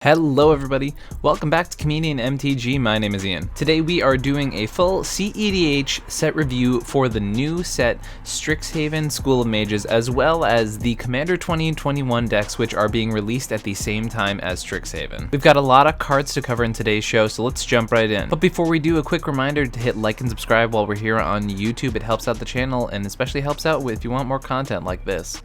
Hello everybody, welcome back to ComedIan MTG. My name is Ian. Today we are doing a full cEDH set review for the new set Strixhaven School of Mages, as well as the Commander 2021 decks, which are being released at the same time as Strixhaven. We've got a lot of cards to cover in today's show, so let's jump right in. But before we do, a quick reminder to hit like and subscribe while we're here on YouTube. It helps out the channel and especially helps out if you want more content like this.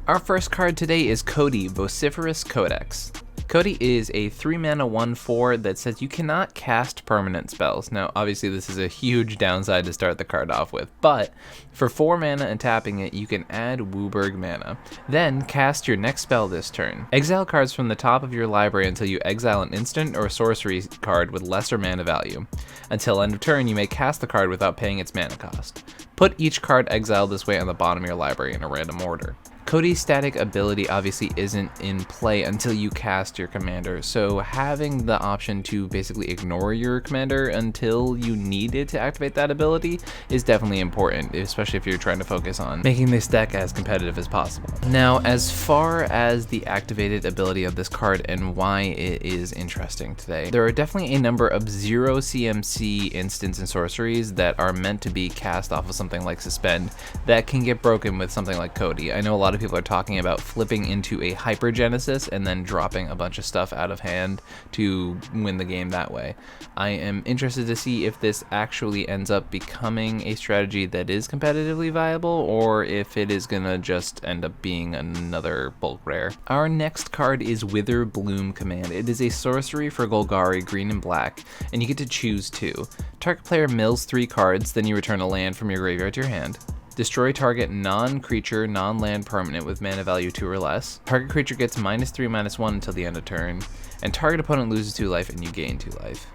Our first card today is Cody, Vociferous Codex. Cody is a 3-mana 1/4 that says you cannot cast permanent spells. Now, obviously this is a huge downside to start the card off with, but for 4 mana and tapping it, you can add Wooburg mana. Then cast your next spell this turn. Exile cards from the top of your library until you exile an instant or sorcery card with lesser mana value. Until end of turn, you may cast the card without paying its mana cost. Put each card exiled this way on the bottom of your library in a random order. Cody's static ability obviously isn't in play until you cast your commander, so having the option to basically ignore your commander until you need it to activate that ability is definitely important, especially if you're trying to focus on making this deck as competitive as possible. Now, as far as the activated ability of this card and why it is interesting today, there are definitely a number of 0 CMC instants and sorceries that are meant to be cast off of something like Suspend that can get broken with something like Cody. I know a lot of people are talking about flipping into a Hypergenesis and then dropping a bunch of stuff out of hand to win the game that way. I am interested to see if this actually ends up becoming a strategy that is competitively viable, or if it is gonna just end up being another bulk rare. Our next card is Witherbloom Command. It is a sorcery for Golgari, green and black, and you get to choose 2. Target player mills 3 cards, then you return a land from your graveyard to your hand. Destroy target non-creature, non-land permanent with mana value 2 or less. Target creature gets -3/-1 until the end of turn, and target opponent loses 2 life and you gain 2 life.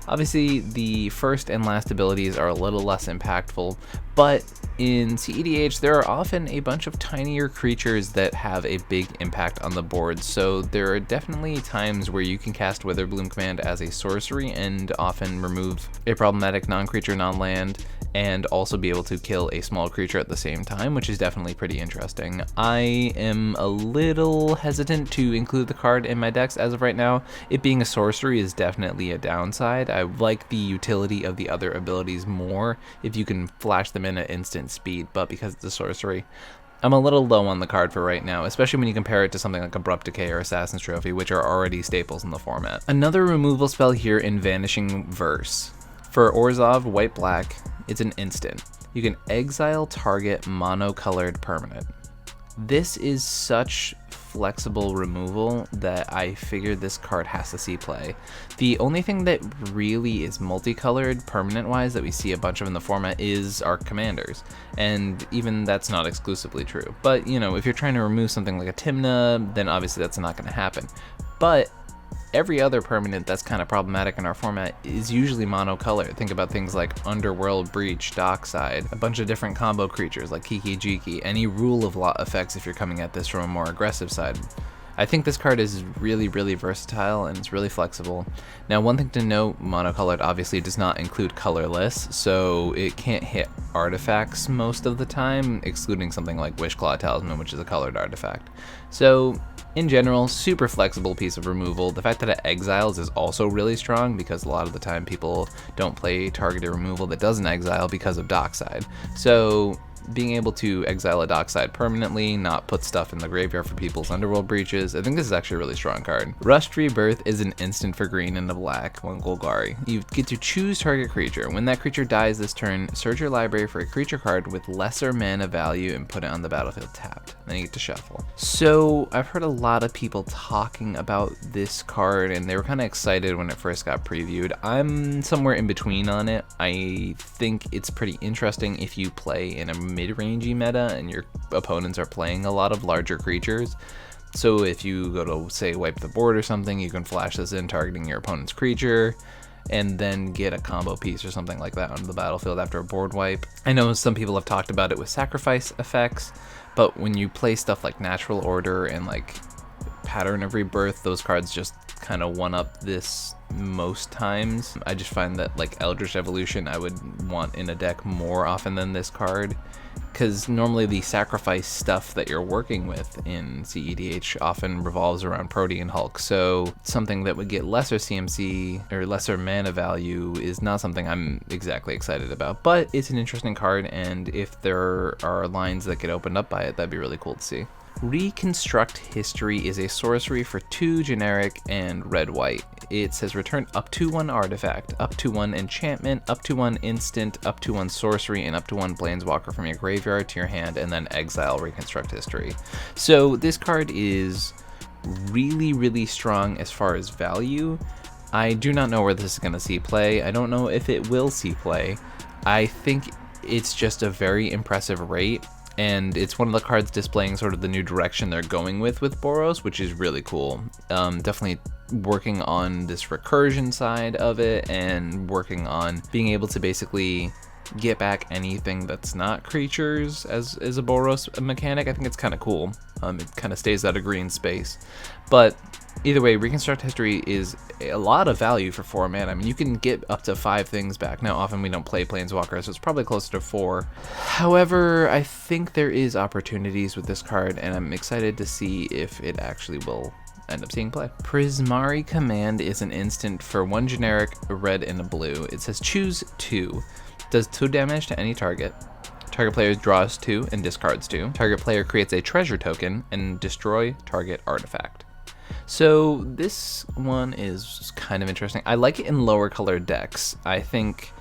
Obviously, the first and last abilities are a little less impactful, but in cEDH there are often a bunch of tinier creatures that have a big impact on the board, so there are definitely times where you can cast Witherbloom Command as a sorcery and often remove a problematic non-creature, non-land, and also be able to kill a small creature at the same time, which is definitely pretty interesting. I am a little hesitant to include the card in my decks as of right now. It being a sorcery is definitely a downside. I like the utility of the other abilities more if you can flash them in at instant speed, but because it's a sorcery, I'm a little low on the card for right now, especially when you compare it to something like Abrupt Decay or Assassin's Trophy, which are already staples in the format. Another removal spell here in Vanishing Verse. For Orzhov, white-black, it's an instant. You can exile target mono-colored permanent. This is such flexible removal that I figured this card has to see play. The only thing that really is multicolored permanent-wise that we see a bunch of in the format is our commanders, and even that's not exclusively true. But, you know, if you're trying to remove something like a Tymna, then obviously that's not going to happen. But every other permanent that's kind of problematic in our format is usually monocolored. Think about things like Underworld, Breach, Dockside, a bunch of different combo creatures like Kiki Jiki, any rule of law effects if you're coming at this from a more aggressive side. I think this card is really versatile and it's really flexible. Now, one thing to note, monocolored obviously does not include colorless, so it can't hit artifacts most of the time, excluding something like Wishclaw Talisman, which is a colored artifact. So, in general, super flexible piece of removal. The fact that it exiles is also really strong because a lot of the time people don't play targeted removal that doesn't exile because of Dockside. So being able to exile a Dockside permanently, not put stuff in the graveyard for people's Underworld breaches, I think this is actually a really strong card. Rushed Rebirth is an instant for green and a black, 1 Golgari. You get to choose target creature. When that creature dies this turn, search your library for a creature card with lesser mana value and put it on the battlefield tapped. Then you get to shuffle. So I've heard a lot of people talking about this card and they were kind of excited when it first got previewed. I'm somewhere in between on it. I think it's pretty interesting if you play in a mid-rangey meta and your opponents are playing a lot of larger creatures. So if you go to, say, wipe the board or something, you can flash this in targeting your opponent's creature and then get a combo piece or something like that onto the battlefield after a board wipe. I know some people have talked about it with sacrifice effects, but when you play stuff like Natural Order and like Pattern of Rebirth, those cards just kind of one up this most times. I just find that like Eldritch Evolution I would want in a deck more often than this card, because normally the sacrifice stuff that you're working with in cEDH often revolves around Protean Hulk, so something that would get lesser CMC or lesser mana value is not something I'm exactly excited about, but it's an interesting card, and if there are lines that get opened up by it, that'd be really cool to see. Reconstruct History is a sorcery for 2 generic and red-white. It says return up to 1 artifact, up to 1 enchantment, up to 1 instant, up to 1 sorcery, and up to 1 planeswalker from your graveyard to your hand, and then exile Reconstruct History. So this card is really strong as far as value. I do not know where this is going to see play. I don't know if it will see play. I think it's just a very impressive rate, and it's one of the cards displaying sort of the new direction they're going with Boros, which is really cool. Definitely working on this recursion side of it, and working on being able to basically get back anything that's not creatures as a Boros mechanic. I think it's kind of cool. It kind of stays out of green space. But either way, Reconstruct History is a lot of value for 4 mana. I mean, you can get up to 5 things back. Now, often we don't play Planeswalkers, so it's probably closer to 4. However, I think there is opportunities with this card, and I'm excited to see if it actually will end up seeing play. Prismari Command is an instant for 1 generic, a red, and a blue. It says choose 2. Does 2 damage to any target. Target player draws 2 and discards 2. Target player creates a treasure token and destroy target artifact. So this one is kind of interesting. I like it in lower colored decks. I think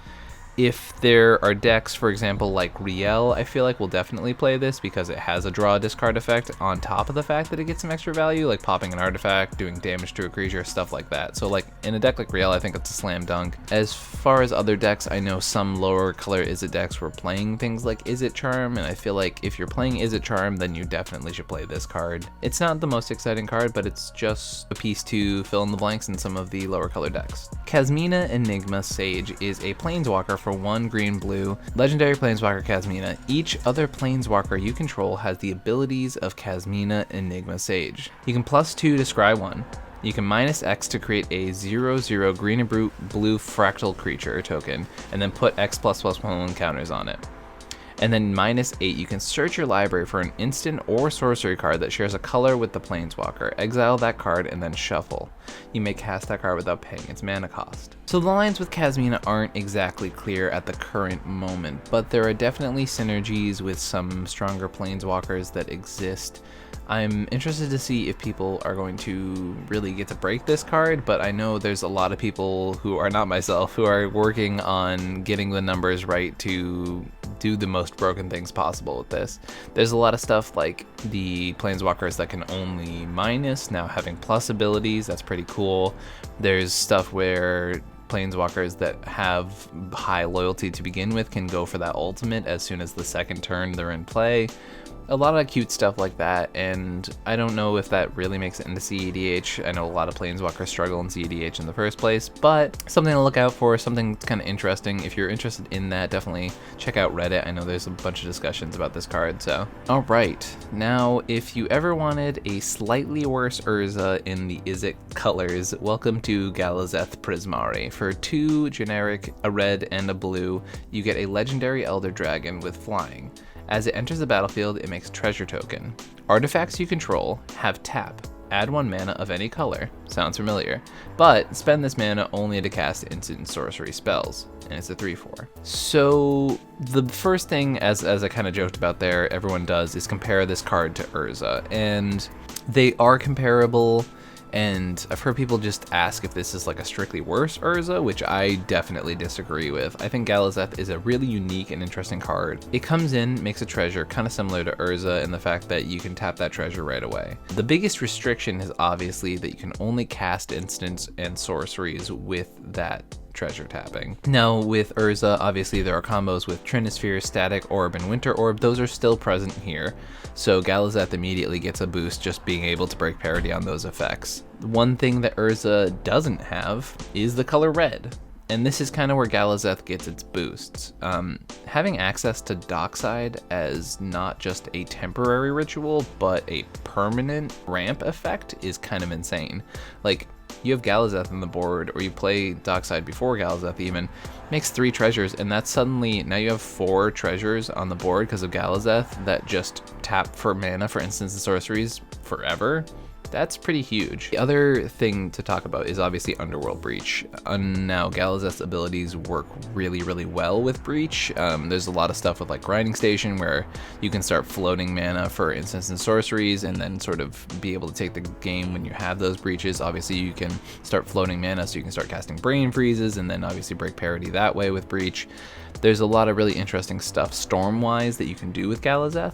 if there are decks, for example, like Riel, I feel like we'll definitely play this because it has a draw discard effect on top of the fact that it gets some extra value, like popping an artifact, doing damage to a creature, stuff like that. So like in a deck like Riel, I think it's a slam dunk. As far as other decks, I know some lower color Izzet decks were playing things like Izzet Charm, and I feel like if you're playing Izzet Charm, then you definitely should play this card. It's not the most exciting card, but it's just a piece to fill in the blanks in some of the lower color decks. Casmina Enigma Sage is a planeswalker for 1 green-blue, legendary planeswalker Casmina. Each other planeswalker you control has the abilities of Casmina Enigma Sage. You can +2 to scry 1. You can -X to create a 0/0 green and blue fractal creature token, and then put X++1 counters on it. And then -8, you can search your library for an instant or sorcery card that shares a color with the planeswalker. Exile that card and then shuffle. You may cast that card without paying its mana cost. So the lines with Casmina aren't exactly clear at the current moment, but there are definitely synergies with some stronger planeswalkers that exist. I'm interested to see if people are going to really get to break this card, but I know there's a lot of people who are not myself who are working on getting the numbers right to do the most broken things possible with this. There's a lot of stuff like the planeswalkers that can only minus now having plus abilities. That's pretty cool. There's stuff where planeswalkers that have high loyalty to begin with can go for that ultimate as soon as the second turn they're in play. A lot of cute stuff like that, and I don't know if that really makes it into cEDH. I know a lot of planeswalkers struggle in cEDH in the first place, but something to look out for, something kind of interesting. If you're interested in that, definitely check out Reddit. I know there's a bunch of discussions about this card, so. All right, now if you ever wanted a slightly worse Urza in the Izzet colors, welcome to Galazeth Prismari. For 2 generic, a red and a blue, you get a legendary Elder Dragon with flying. As it enters the battlefield, it makes treasure token. Artifacts you control have tap. Add 1 mana of any color. Sounds familiar. But spend this mana only to cast instant sorcery spells. And it's a 3/4. So the first thing, as I kind of joked about there, everyone does, is compare this card to Urza. And they are comparable. And I've heard people just ask if this is like a strictly worse Urza, which I definitely disagree with. I think Galazeth is a really unique and interesting card. It comes in, makes a treasure, kind of similar to Urza in the fact that you can tap that treasure right away. The biggest restriction is obviously that you can only cast instants and sorceries with that treasure tapping. Now with Urza, obviously there are combos with Trinisphere, Static Orb, and Winter Orb. Those are still present here. So Galazeth immediately gets a boost just being able to break parity on those effects. One thing that Urza doesn't have is the color red. And this is kind of where Galazeth gets its boosts. Having access to Dockside as not just a temporary ritual, but a permanent ramp effect is kind of insane. Like, you have Galazeth on the board, or you play Dockside before Galazeth even, makes 3 treasures, and that's suddenly, now you have 4 treasures on the board because of Galazeth that just tap for mana for instants and sorceries forever. That's pretty huge. The other thing to talk about is obviously Underworld Breach. Now, Galazeth's abilities work really, really well with Breach. There's a lot of stuff with like Grinding Station where you can start floating mana for instants and sorceries and then sort of be able to take the game when you have those breaches. Obviously, you can start floating mana so you can start casting Brain Freezes and then obviously break parity that way with Breach. There's a lot of really interesting stuff storm-wise that you can do with Galazeth.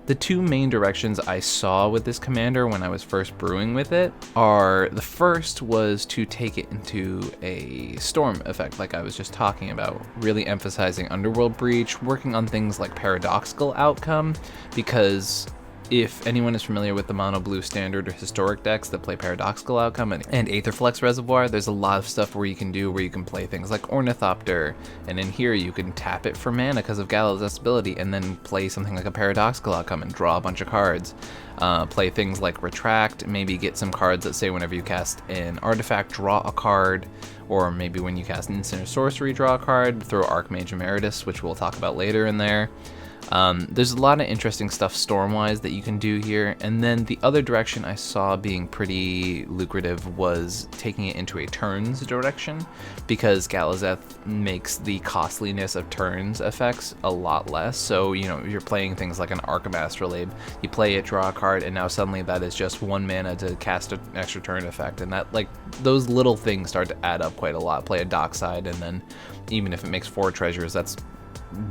The 2 main directions I saw with this commander when I was first brewing with it are, the first was to take it into a storm effect like I was just talking about, really emphasizing Underworld Breach, working on things like Paradoxical Outcome, because if anyone is familiar with the mono blue standard or historic decks that play Paradoxical Outcome and Aetherflux Reservoir, there's a lot of stuff where you can play things like Ornithopter, and in here you can tap it for mana because of Galazeth's ability, and then play something like a Paradoxical Outcome and draw a bunch of cards. Play things like Retract, maybe get some cards that say whenever you cast an artifact, draw a card, or maybe when you cast an instant or sorcery, draw a card. Throw Archmage Emeritus, which we'll talk about later in there. There's a lot of interesting stuff storm-wise that you can do here, and then the other direction I saw being pretty lucrative was taking it into a turns direction, because Galazeth makes the costliness of turns effects a lot less. So, you know, you're playing things like an Arcabios Astrolabe, you play it, draw a card, and now suddenly that is just 1 mana to cast an extra turn effect, and that, like, those little things start to add up quite a lot. Play a Dockside, and then even if it makes 4 treasures, that's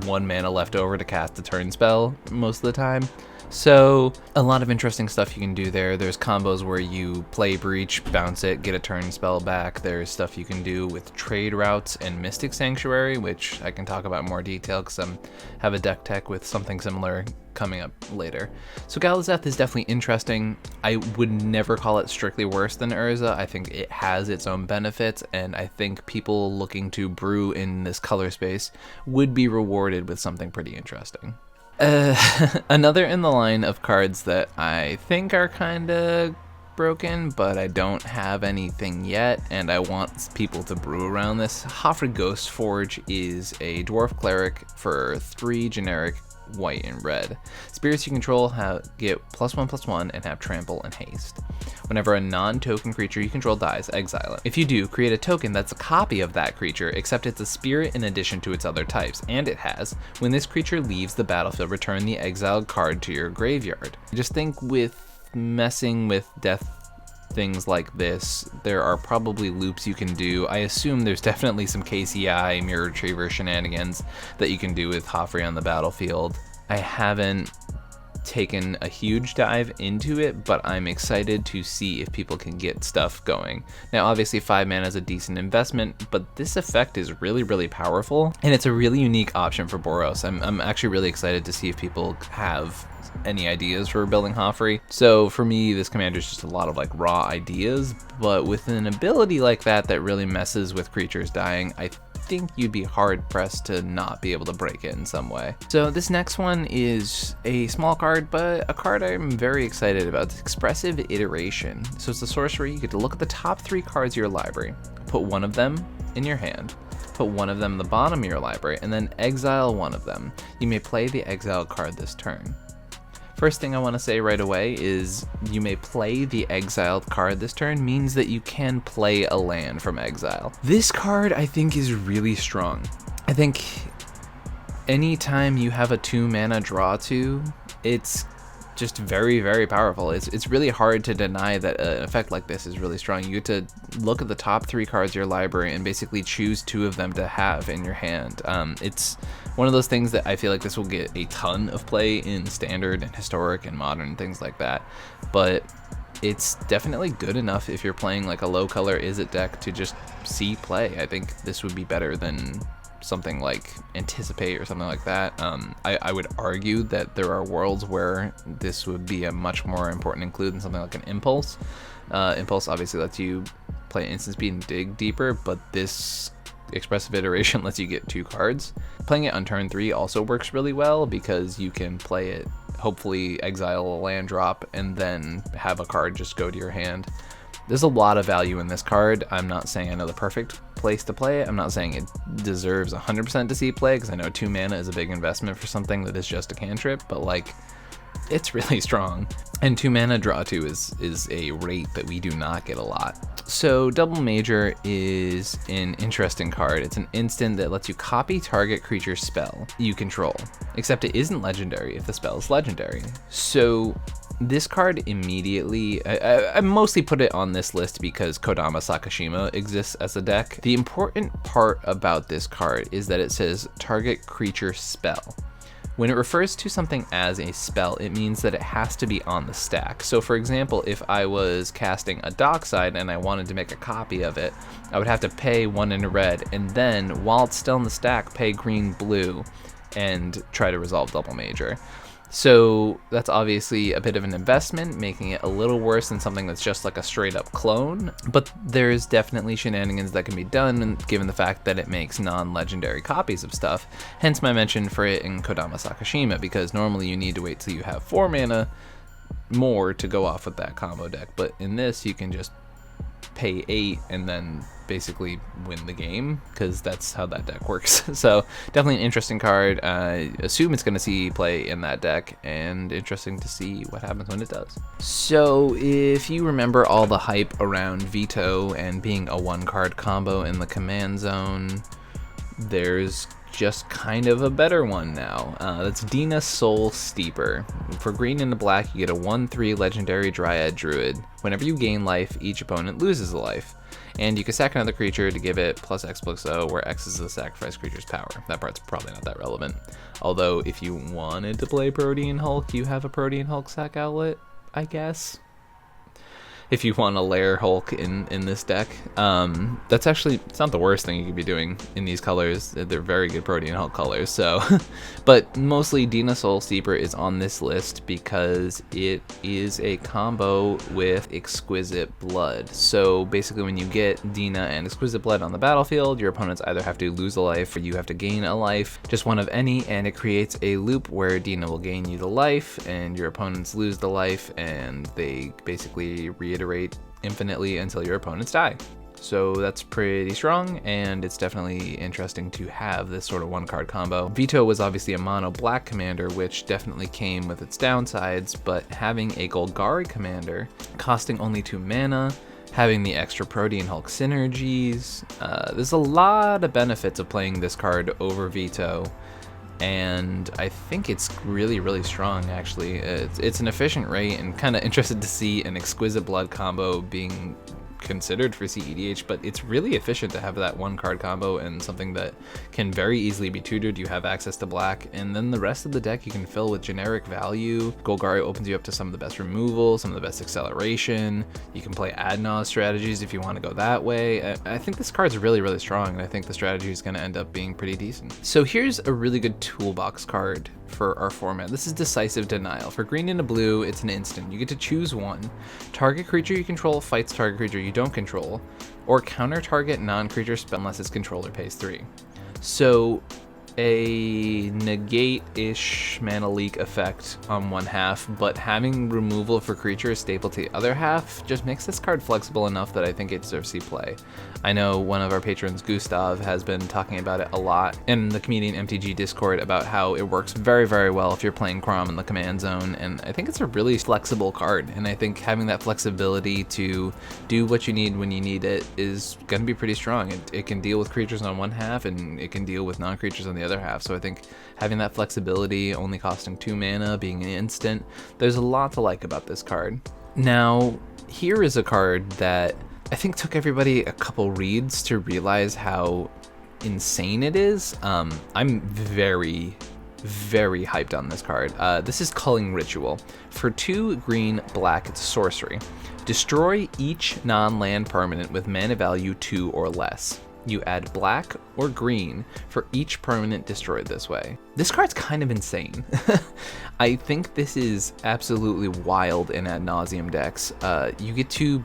1 mana left over to cast a turn spell most of the time. So a lot of interesting stuff you can do there. There's combos where you play Breach, bounce it, get a turn spell back. There's stuff you can do with trade routes and Mystic Sanctuary, which I can talk about in more detail because I have a deck tech with something similar coming up later. So Galazeth is definitely interesting. I would never call it strictly worse than Urza. I think it has its own benefits, and I think people looking to brew in this color space would be rewarded with something pretty interesting. Another in the line of cards that I think are kind of broken, but I don't have anything yet, and I want people to brew around this. Hawford Ghostforge is a Dwarf Cleric for 3 generic white and red. Spirits you control get +1/+1 and have trample and haste. Whenever a non-token creature you control dies, exile it. If you do, create a token that's a copy of that creature, except it's a spirit in addition to its other types, and it has, when this creature leaves the battlefield, return the exiled card to your graveyard. Just think with messing with death things like this, there are probably loops you can do. I assume there's definitely some KCI Mirror Retriever shenanigans that you can do with Hawford on the battlefield. I haven't taken a huge dive into it, but I'm excited to see if people can get stuff going. Now obviously 5 mana is a decent investment, but this effect is really, really powerful, and it's a really unique option for Boros. I'm actually really excited to see if people have any ideas for building Hawford. So for me, this commander is just a lot of like raw ideas, but with an ability like that really messes with creatures dying, I think you'd be hard pressed to not be able to break it in some way. So this next one is a small card, but a card I'm very excited about. It's Expressive Iteration. So it's a sorcery. You get to look at the top 3 cards of your library, put 1 of them in your hand, put 1 of them in the bottom of your library, and then exile 1 of them. You may play the exiled card this turn. First thing I want to say right away is you may play the exiled card this turn means that you can play a land from exile. This card I think is really strong. I think anytime you have a 2 mana draw to, it's just very, very powerful. It's really hard to deny that an effect like this is really strong. You get to look at the top 3 cards of your library and basically choose 2 of them to have in your hand. It's one of those things that I feel like this will get a ton of play in standard and historic and modern, things like that, but it's definitely good enough if you're playing like a low color Izzet deck to just see play. I think this would be better than something like Anticipate or something like that. I would argue that there are worlds where this would be a much more important include than something like an Impulse. Impulse obviously lets you play instant speed and dig deeper, but this Expressive Iteration lets you get 2 cards. Playing it on turn 3 also works really well because you can play it, hopefully exile a land drop, and then have a card just go to your hand. There's a lot of value in this card. I'm not saying I know the perfect place to play it. I'm not saying it deserves 100% to see play, because I know 2 mana is a big investment for something that is just a cantrip, but like, it's really strong. And 2 mana draw 2 is a rate that we do not get a lot. So Double Major is an interesting card. It's an instant that lets you copy target creature spell you control, except it isn't legendary if the spell is legendary. So this card immediately, I mostly put it on this list because Kodama Sakashima exists as a deck. The important part about this card is that it says target creature spell. When it refers to something as a spell, it means that it has to be on the stack. So for example, if I was casting a Dockside and I wanted to make a copy of it, I would have to pay 1 in red, and then while it's still in the stack, pay green, blue, and try to resolve Double Major. So that's obviously a bit of an investment, making it a little worse than something that's just like a straight up clone, but there's definitely shenanigans that can be done given the fact that it makes non-legendary copies of stuff, hence my mention for it in Kodama Sakashima, because normally you need to wait till you have 4 mana more to go off with that combo deck, but in this you can just pay 8 and then basically win the game, because that's how that deck works. So definitely an interesting card. I assume it's going to see play in that deck, and interesting to see what happens when it does. So if you remember all the hype around Veto and being a 1-card combo in the command zone, there's just kind of a better one now. That's Dina Soul Steeper. For green and a black, you get a 1/3 legendary Dryad Druid. Whenever you gain life, each opponent loses a life. And you can sack another creature to give it +X/+O, where X is the sacrifice creature's power. That part's probably not that relevant. Although, if you wanted to play Protean Hulk, you have a Protean Hulk sack outlet, I guess. If you want to layer Hulk in this deck. That's actually, it's not the worst thing you could be doing in these colors. They're very good Protean Hulk colors, so. But mostly Dina Soul Steeper is on this list because it is a combo with Exquisite Blood. So basically when you get Dina and Exquisite Blood on the battlefield, your opponents either have to lose a life or you have to gain a life, just one of any, and it creates a loop where Dina will gain you the life and your opponents lose the life, and they basically reiterate infinitely until your opponents die. So that's pretty strong, and it's definitely interesting to have this sort of 1-card combo. Veto was obviously a mono black commander, which definitely came with its downsides, but having a Golgari commander costing only 2 mana, having the extra Protean Hulk synergies, there's a lot of benefits of playing this card over Veto. And I think it's really, really strong, actually. It's an efficient rate, and kind of interested to see an Exquisite Blood combo being considered for cEDH, but it's really efficient to have that 1-card combo and something that can very easily be tutored. You have access to black, and then the rest of the deck you can fill with generic value. Golgari opens you up to some of the best removal, some of the best acceleration. You can play ad nauseam strategies if you want to go that way. I think this card's really, really strong, and I think the strategy is going to end up being pretty decent. So here's a really good toolbox card for our format. This is Decisive Denial. For green and a blue, it's an instant. You get to choose one. Target creature you control fights target creature you don't control, or counter target non-creature spell unless its controller pays 3. So a negate-ish mana leak effect on one half, but having removal for creatures staple to the other half just makes this card flexible enough that I think it deserves to see play. I know one of our patrons, Gustav, has been talking about it a lot in the ComedIan MTG Discord about how it works very, very well if you're playing Crom in the command zone, and I think it's a really flexible card, and I think having that flexibility to do what you need when you need it is going to be pretty strong. It can deal with creatures on one half, and it can deal with non-creatures on the other half, so I think having that flexibility, only costing 2 mana, being an instant, there's a lot to like about this card. Now, here is a card that I think took everybody a couple reads to realize how insane it is. I'm very, very hyped on this card. This is Culling Ritual. For 2 green, black, it's sorcery. Destroy each non-land permanent with mana value 2 or less. You add black or green for each permanent destroyed this way. This card's kind of insane. I think this is absolutely wild in ad nauseam decks. You get to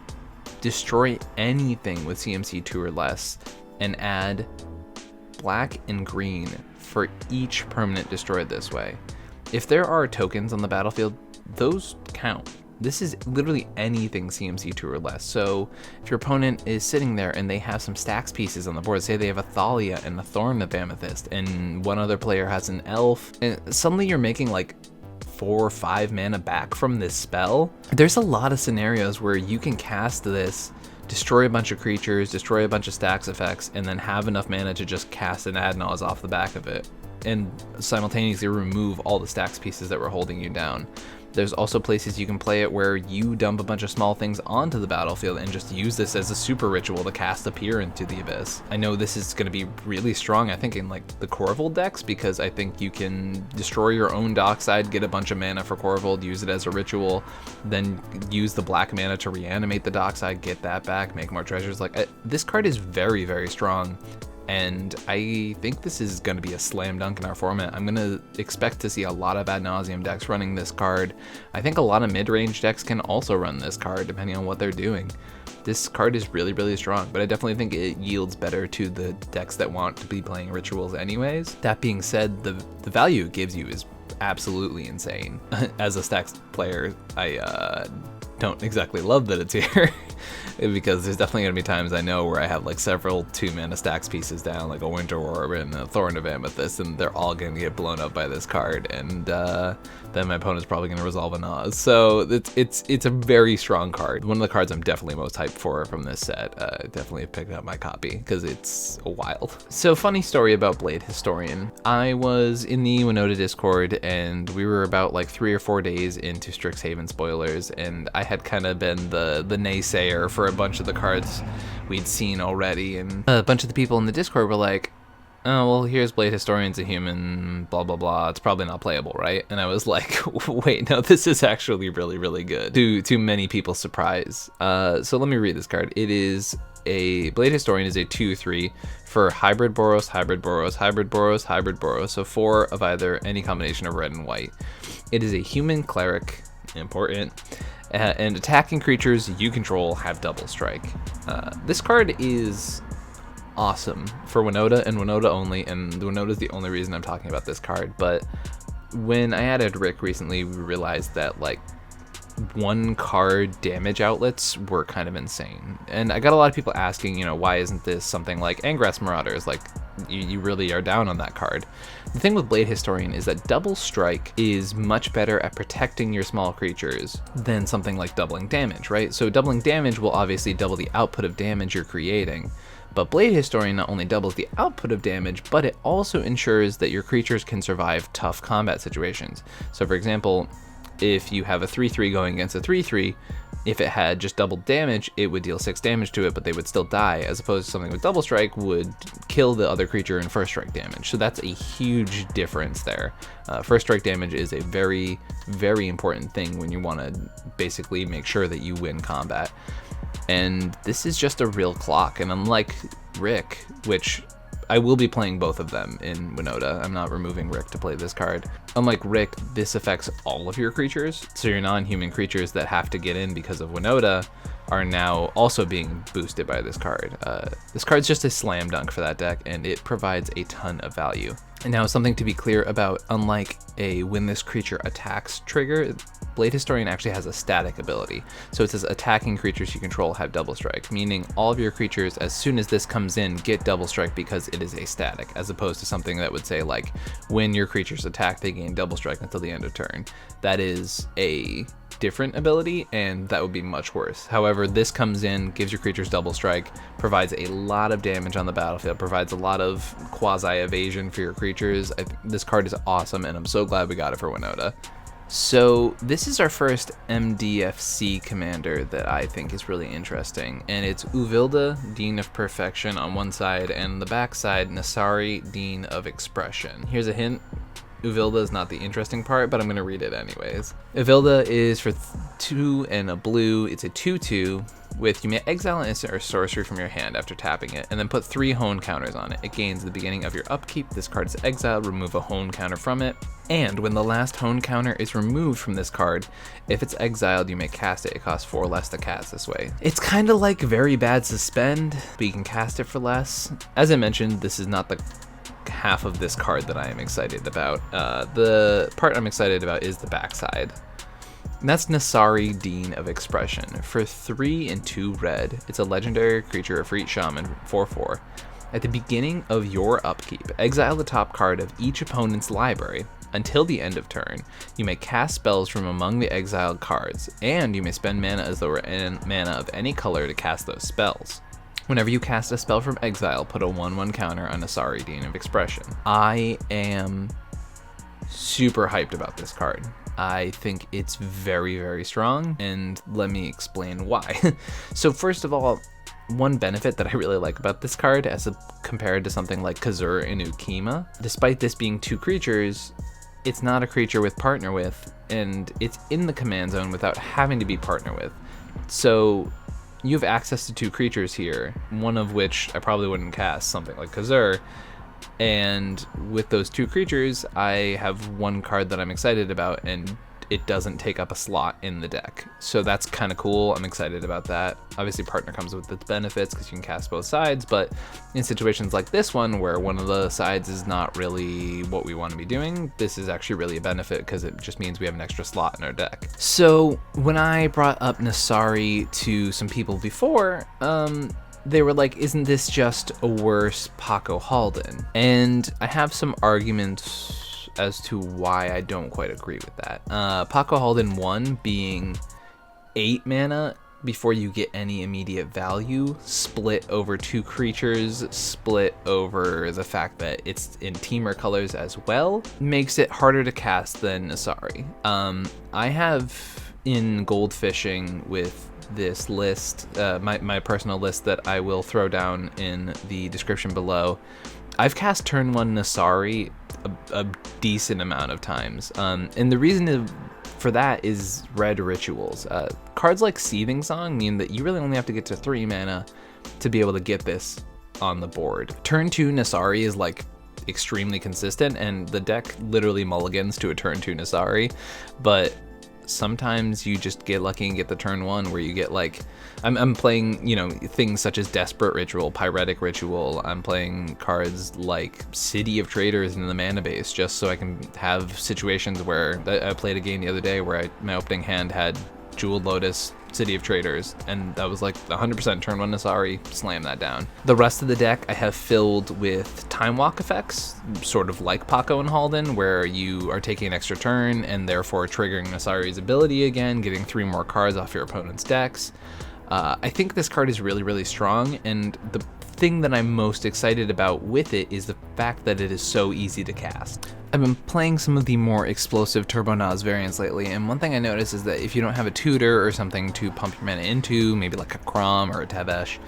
destroy anything with CMC 2 or less and add black and green for each permanent destroyed this way. If there are tokens on the battlefield, those count. this is literally anything CMC 2 or less. So if your opponent is sitting there and they have some stacks pieces on the board, say they have a Thalia and a Thorn of Amethyst, and one other player has an Elf, and suddenly you're making like 4 or 5 mana back from this spell. There's a lot of scenarios where you can cast this, destroy a bunch of creatures, destroy a bunch of stacks effects, and then have enough mana to just cast an Adnaz off the back of it, and simultaneously remove all the stacks pieces that were holding you down. There's also places you can play it where you dump a bunch of small things onto the battlefield and just use this as a super ritual to cast a Peer into the Abyss. I know this is going to be really strong, I think, in like the Korvold decks, because I think you can destroy your own dockside, get a bunch of mana for Korvold, use it as a ritual, then use the black mana to reanimate the dockside, get that back, make more treasures. Like, this card is very, very strong. And I think this is going to be a slam dunk in our format. I'm going to expect to see a lot of ad nauseum decks running this card. I think a lot of mid-range decks can also run this card, depending on what they're doing. This card is really, really strong, but I definitely think it yields better to the decks that want to be playing rituals anyways. That being said, the value it gives you is absolutely insane. As a stacks player, I don't exactly love that it's here. Because there's definitely going to be times I know where I have like several 2-mana stacks pieces down, like a Winter Orb and a Thorn of Amethyst, and they're all going to get blown up by this card, and then my opponent's probably going to resolve a Naz. So it's a very strong card. One of the cards I'm definitely most hyped for from this set. Definitely picked up my copy because it's wild. So funny story about Blade Historian. I was in the Winota Discord, and we were about like 3 or 4 days into Strixhaven spoilers, and I had kind of been the naysayer for a bunch of the cards we'd seen already, and a bunch of the people in the Discord were like, oh, well, here's Blade Historian's a human, blah, blah, blah, it's probably not playable, right? And I was like, wait, no, this is actually really, really good, to many people's surprise. So let me read this card. It is a Blade Historian is a 2/3 for hybrid Boros, hybrid Boros, hybrid Boros, hybrid Boros, so 4 of either any combination of red and white. It is a human cleric, important, and attacking creatures you control have double strike. This card is awesome for Winota and Winota only, and Winota is the only reason I'm talking about this card. But when I added Rick recently, we realized that like 1 card damage outlets were kind of insane. And I got a lot of people asking, you know, why isn't this something like Angrass Marauders? Like, you really are down on that card. The thing with Blade Historian is that double strike is much better at protecting your small creatures than something like doubling damage, right? So doubling damage will obviously double the output of damage you're creating. But Blade Historian not only doubles the output of damage, but it also ensures that your creatures can survive tough combat situations. So for example, if you have a 3/3 going against a 3/3, if it had just double damage, it would deal 6 damage to it, but they would still die, as opposed to something with double strike would kill the other creature in first strike damage. So that's a huge difference there. First strike damage is a very, very important thing when you want to basically make sure that you win combat. And this is just a real clock, and unlike Rick, which I will be playing both of them in Winota. I'm not removing Rick to play this card. Unlike Rick, this affects all of your creatures, so your non-human creatures that have to get in because of Winota are now also being boosted by this card. This card's just a slam dunk for that deck, and it provides a ton of value. And now something to be clear about, unlike a when this creature attacks trigger, Blade Historian actually has a static ability. So it says attacking creatures you control have double strike, meaning all of your creatures, as soon as this comes in, get double strike because it is a static, as opposed to something that would say like, when your creatures attack, they gain double strike until the end of turn. That is a different ability, and that would be much worse. However, this comes in, gives your creatures double strike, provides a lot of damage on the battlefield, provides a lot of quasi evasion for your creatures. This card is awesome, and I'm so glad we got it for Winota. So this is our first MDFC commander that I think is really interesting, and it's Uvilda, Dean of Perfection on one side, and the back side, Nassari, Dean of Expression. Here's a hint. Uvilda is not the interesting part, but I'm going to read it anyways. Uvilda is for 2 and a blue. It's a 2/2 with, you may exile an instant or sorcery from your hand after tapping it, and then put 3 hone counters on it. It gains at the beginning of your upkeep. This card is exiled, remove a hone counter from it. And when the last hone counter is removed from this card, if it's exiled, you may cast it. It costs 4 less to cast this way. It's kind of like Very Bad Suspend, but you can cast it for less. As I mentioned, this is not the half of this card that I am excited about. The part I'm excited about is the backside. That's Nassari, Dean of Expression. For 3 and 2 red, it's a legendary creature for each shaman, 4/4. At the beginning of your upkeep, exile the top card of each opponent's library. Until the end of turn, you may cast spells from among the exiled cards, and you may spend mana as though it were mana of any color to cast those spells. Whenever you cast a spell from exile, put a 1/1 counter on Nassari, Dean of Expression. I am super hyped about this card. I think it's very, very strong, and let me explain why. So first of all, one benefit that I really like about this card compared to something like Kazur and Ukima, despite this being 2 creatures, it's not a creature with partner with, and it's in the command zone without having to be partner with. So you have access to 2 creatures here, one of which I probably wouldn't cast, something like Kazur. And with those 2 creatures, I have 1 card that I'm excited about, and it doesn't take up a slot in the deck. So that's kind of cool. I'm excited about that. Obviously, partner comes with its benefits because you can cast both sides, but in situations like this one, where one of the sides is not really what we want to be doing, this is actually really a benefit because it just means we have an extra slot in our deck. So when I brought up Nassari to some people before, they were like, isn't this just a worse Paco Halden? And I have some arguments as to why I don't quite agree with that. Paco Halden 1 being 8 mana before you get any immediate value, split over 2 creatures, split over the fact that it's in Teamer colors as well, makes it harder to cast than Nassari. I have in gold fishing with this list, my personal list that I will throw down in the description below, I've cast turn 1 Nassari a decent amount of times, and the reason for that is red rituals. Cards like Seething Song mean that you really only have to get to 3 mana to be able to get this on the board. Turn 2 Nassari is like extremely consistent, and the deck literally mulligans to a turn 2 Nassari, but sometimes you just get lucky and get the turn 1 where you get like, I'm playing, you know, things such as Desperate Ritual, Pyretic Ritual. I'm playing cards like City of Traders in the mana base just so I can have situations where I played a game the other day where my opening hand had Jeweled Lotus, City of Traders, and that was like 100% turn 1 Nassari, slam that down. The rest of the deck I have filled with Time Walk effects, sort of like Paco and Halden, where you are taking an extra turn and therefore triggering Nassari's ability again, getting 3 more cards off your opponent's decks. I think this card is really, really strong, and the thing that I'm most excited about with it is the fact that it is so easy to cast. I've been playing some of the more explosive Turbo Nas variants lately, and one thing I noticed is that if you don't have a tutor or something to pump your mana into, maybe like a Crom or a Tevesh,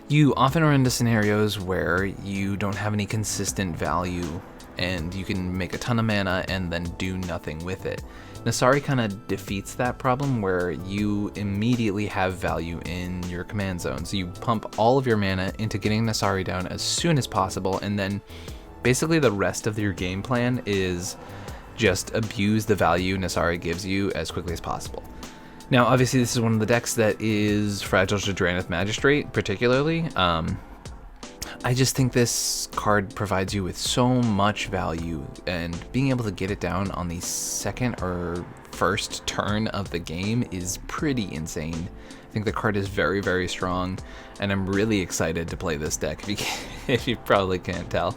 you often run into scenarios where you don't have any consistent value and you can make a ton of mana and then do nothing with it. Nassari kind of defeats that problem where you immediately have value in your command zone. So you pump all of your mana into getting Nassari down as soon as possible, and then basically the rest of your game plan is just abuse the value Nassari gives you as quickly as possible. Now, obviously, this is one of the decks that is fragile to Drannith Magistrate, particularly. I just think this card provides you with so much value, and being able to get it down on the second or first turn of the game is pretty insane. I think the card is very, very strong, and I'm really excited to play this deck, if you probably can't tell.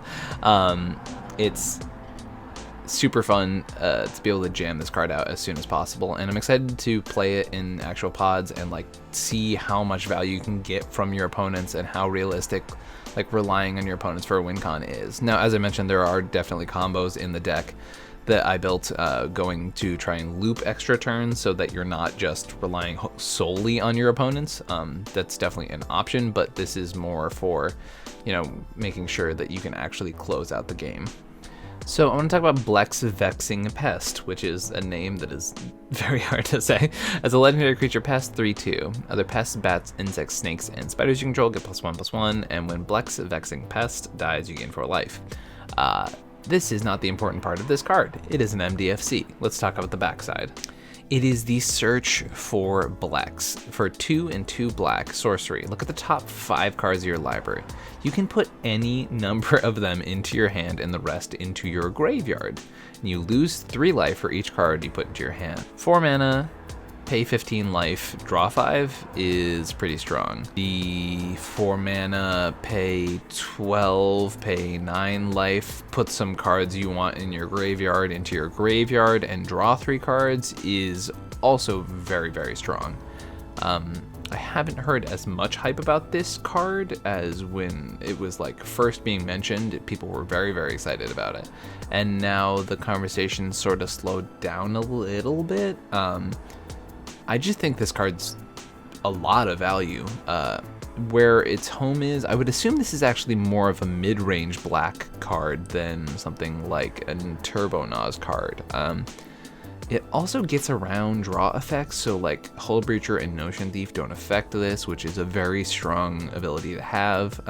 It's super fun to be able to jam this card out as soon as possible, and I'm excited to play it in actual pods and like see how much value you can get from your opponents and how realistic like relying on your opponents for a win con is. Now, as I mentioned, there are definitely combos in the deck that I built going to try and loop extra turns so that you're not just relying solely on your opponents. That's definitely an option, but this is more for, you know, making sure that you can actually close out the game. So I want to talk about Blex Vexing Pest, which is a name that is very hard to say. As a legendary creature, pest 3/2. Other pests, bats, insects, snakes, and spiders you control get +1/+1, and when Blex Vexing Pest dies, you gain 4 life. This is not the important part of this card. It is an MDFC. Let's talk about the backside. It is the search for Blex. For 2 and 2 black sorcery, look at the top 5 cards of your library. you can put any number of them into your hand and the rest into your graveyard. And you lose 3 life for each card you put into your hand. 4 mana, pay 15 life, draw 5 is pretty strong. The 4 mana, pay 12, pay 9 life, put some cards you want in your graveyard into your graveyard and draw 3 cards is also very, very strong. I haven't heard as much hype about this card as when it was like first being mentioned. People were very, very excited about it. And now the conversation sort of slowed down a little bit. I just think this card's a lot of value. Where its home is, I would assume this is actually more of a mid-range black card than something like a Turbonaws card. It also gets around draw effects, so like Hull Breacher and Notion Thief don't affect this, which is a very strong ability to have.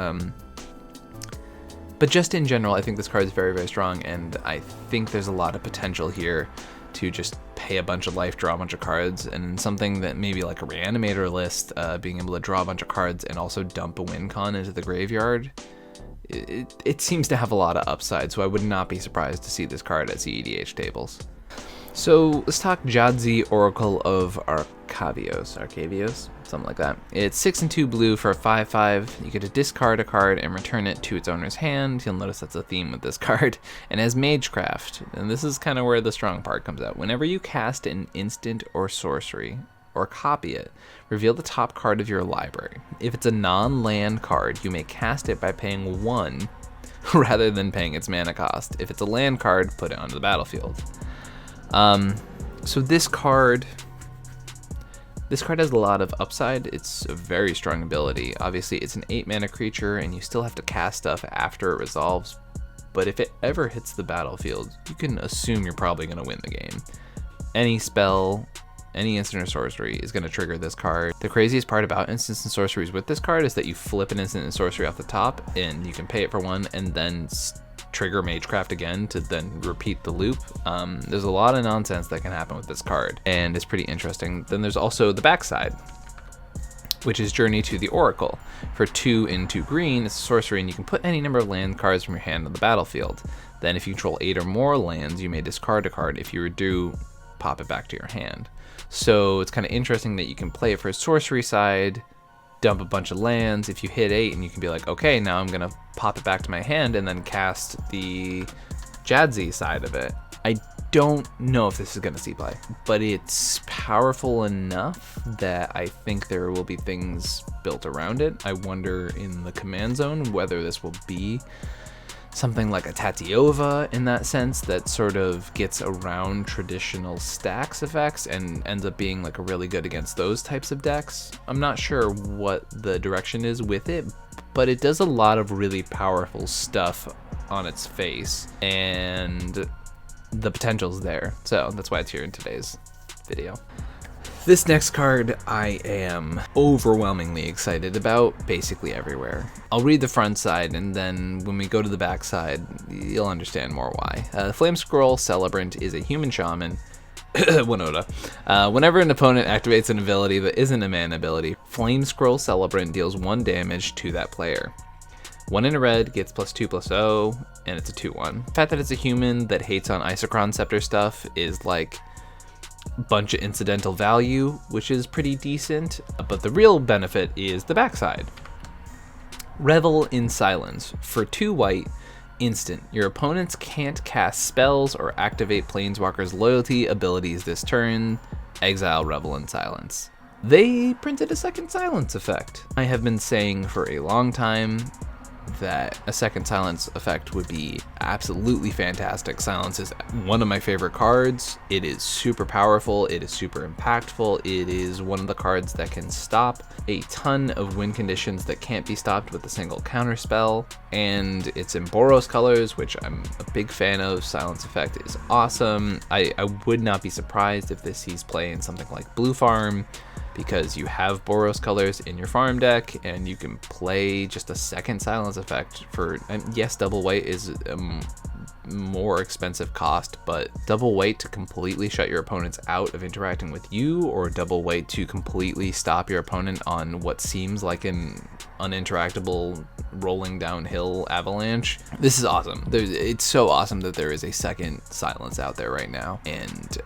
But just in general, I think this card is very, very strong, and I think there's a lot of potential here to just pay a bunch of life, draw a bunch of cards, and something that maybe like a Reanimator list, being able to draw a bunch of cards and also dump a win con into the graveyard, it seems to have a lot of upside, so I would not be surprised to see this card at cEDH tables. So let's talk Jadzi, Oracle of Arcavios, something like that. It's 6 and 2 blue for a 5/5. You get to discard a card and return it to its owner's hand. You'll notice that's a theme with this card. And as Magecraft, and this is kind of where the strong part comes out. Whenever you cast an instant or sorcery, or copy it, reveal the top card of your library. If it's a non-land card, you may cast it by paying 1 rather than paying its mana cost. If it's a land card, put it onto the battlefield. So this card has a lot of upside. It's a very strong ability. Obviously, it's an 8 mana creature, and you still have to cast stuff after it resolves. But if it ever hits the battlefield, you can assume you're probably going to win the game. Any spell, any instant or sorcery is going to trigger this card. The craziest part about instants and sorceries with this card is that you flip an instant and sorcery off the top, and you can pay it for 1, and then trigger Magecraft again to then repeat the loop. There's a lot of nonsense that can happen with this card, and it's pretty interesting. Then there's also the backside, which is Journey to the Oracle. For 2 and 2 green, it's a sorcery, and you can put any number of land cards from your hand on the battlefield. Then if you control 8 or more lands, you may discard a card. If you do, pop it back to your hand. So it's kind of interesting that you can play it for a sorcery side, dump a bunch of lands. If you hit 8, and you can be like, okay, now I'm gonna pop it back to my hand and then cast the Jadzi side of it. I don't know if this is gonna see play, but it's powerful enough that I think there will be things built around it. I wonder in the command zone whether this will be something like a Tatiova in that sense, that sort of gets around traditional stacks effects and ends up being like a really good against those types of decks. I'm not sure what the direction is with it, but it does a lot of really powerful stuff on its face, and the potential's there. So that's why it's here in today's video. This next card I am overwhelmingly excited about basically everywhere. I'll read the front side, and then when we go to the back side, you'll understand more why. Flame Scroll Celebrant is a human shaman, Winota. Whenever an opponent activates an ability that isn't a mana ability, Flame Scroll Celebrant deals 1 damage to that player. 1 in a red gets +2/+0, and it's a 2/1. The fact that it's a human that hates on Isochron Scepter stuff is like bunch of incidental value, which is pretty decent, but the real benefit is the backside. Revel in Silence. For 2 white, instant. Your opponents can't cast spells or activate Planeswalker's loyalty abilities this turn. Exile Revel in Silence. They printed a second silence effect. I have been saying for a long time that a second silence effect would be absolutely fantastic. Silence is one of my favorite cards. It is super powerful, it is super impactful, it is one of the cards that can stop a ton of win conditions that can't be stopped with a single counter spell, and it's in Boros colors, which I'm a big fan of. Silence effect is awesome. I would not be surprised if this sees play in something like Blue Farm, because you have Boros colors in your farm deck, and you can play just a second silence effect for, and yes, double white is a more expensive cost, but double white to completely shut your opponents out of interacting with you, or double white to completely stop your opponent on what seems like an uninteractable rolling downhill avalanche. This is awesome. It's so awesome that there is a second silence out there right now, and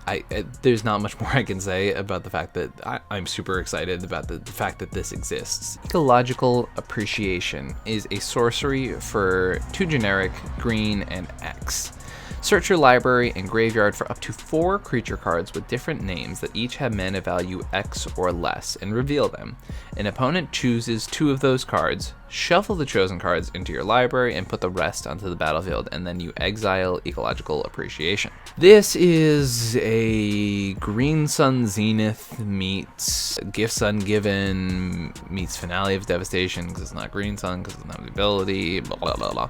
there's not much more I can say about the fact that I'm super excited about the fact that this exists. Ecological Appreciation is a sorcery for 2 generic, green, and X. Search your library and graveyard for up to 4 creature cards with different names that each have mana value X or less, and reveal them. An opponent chooses 2 of those cards, shuffle the chosen cards into your library, and put the rest onto the battlefield, and then you exile Ecological Appreciation. This is a Green Sun Zenith meets Gifts Ungiven meets Finale of Devastation, because it's not Green Sun, because it's not the ability, blah blah blah blah.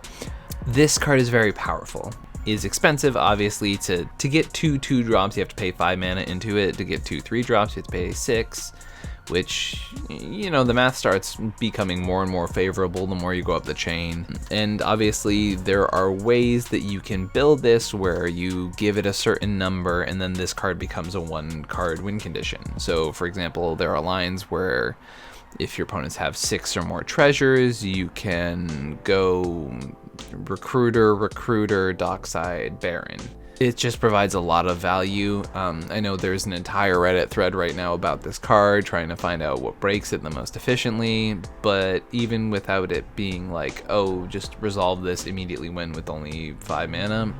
This card is very powerful. Is expensive, obviously. To get 2 2-drops, you have to pay 5 mana into it. To get 2 3-drops, you have to pay 6, which, you know, the math starts becoming more and more favorable the more you go up the chain. And obviously, there are ways that you can build this where you give it a certain number, and then this card becomes a 1-card win condition. So, for example, there are lines where if your opponents have 6 or more treasures, you can go Recruiter, Dockside, Baron. It just provides a lot of value. I know there's an entire Reddit thread right now about this card, trying to find out what breaks it the most efficiently, but even without it being like, oh, just resolve this, immediately win with only 5 mana,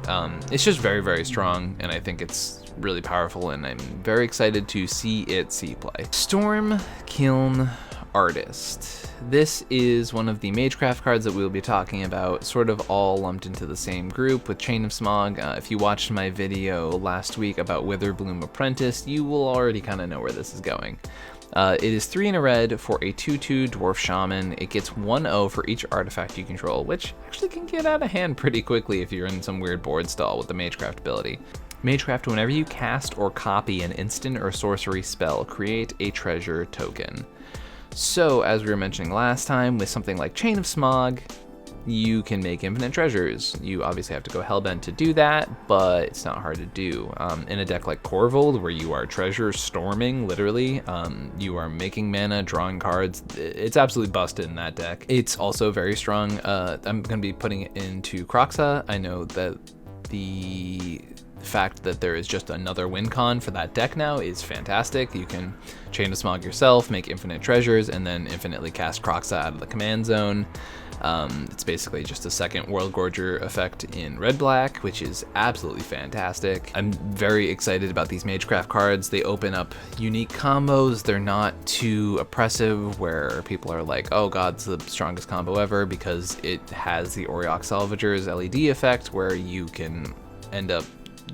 it's just very, very strong, and I think it's really powerful, and I'm very excited to see it see play. Storm Kiln Artist. This is one of the Magecraft cards that we'll be talking about, sort of all lumped into the same group with Chain of Smog. If you watched my video last week about Witherbloom Apprentice, you will already kind of know where this is going. It is 3 in a red for a 2/2 Dwarf Shaman. It gets 1/0 for each artifact you control, which actually can get out of hand pretty quickly if you're in some weird board stall with the Magecraft ability. Magecraft, whenever you cast or copy an instant or sorcery spell, create a treasure token. So, as we were mentioning last time, with something like Chain of Smog, you can make infinite treasures. You obviously have to go hellbent to do that, but it's not hard to do. In a deck like Korvold, where you are treasure storming, literally, you are making mana, drawing cards, it's absolutely busted in that deck. It's also very strong. I'm going to be putting it into Kroxa. I know that the fact that there is just another win con for that deck now is fantastic. You can Chain of Smog yourself, make infinite treasures, and then infinitely cast Kroxa out of the command zone. It's basically just a second World Gorger effect in red-black, which is absolutely fantastic. I'm very excited about these Magecraft cards. They open up unique combos. They're not too oppressive where people are like, oh god, it's the strongest combo ever, because it has the Auriok Salvager's LED effect where you can end up,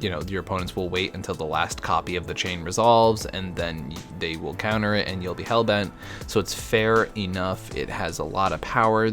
you know, your opponents will wait until the last copy of the chain resolves, and then they will counter it and you'll be hellbent. So it's fair enough. It has a lot of power.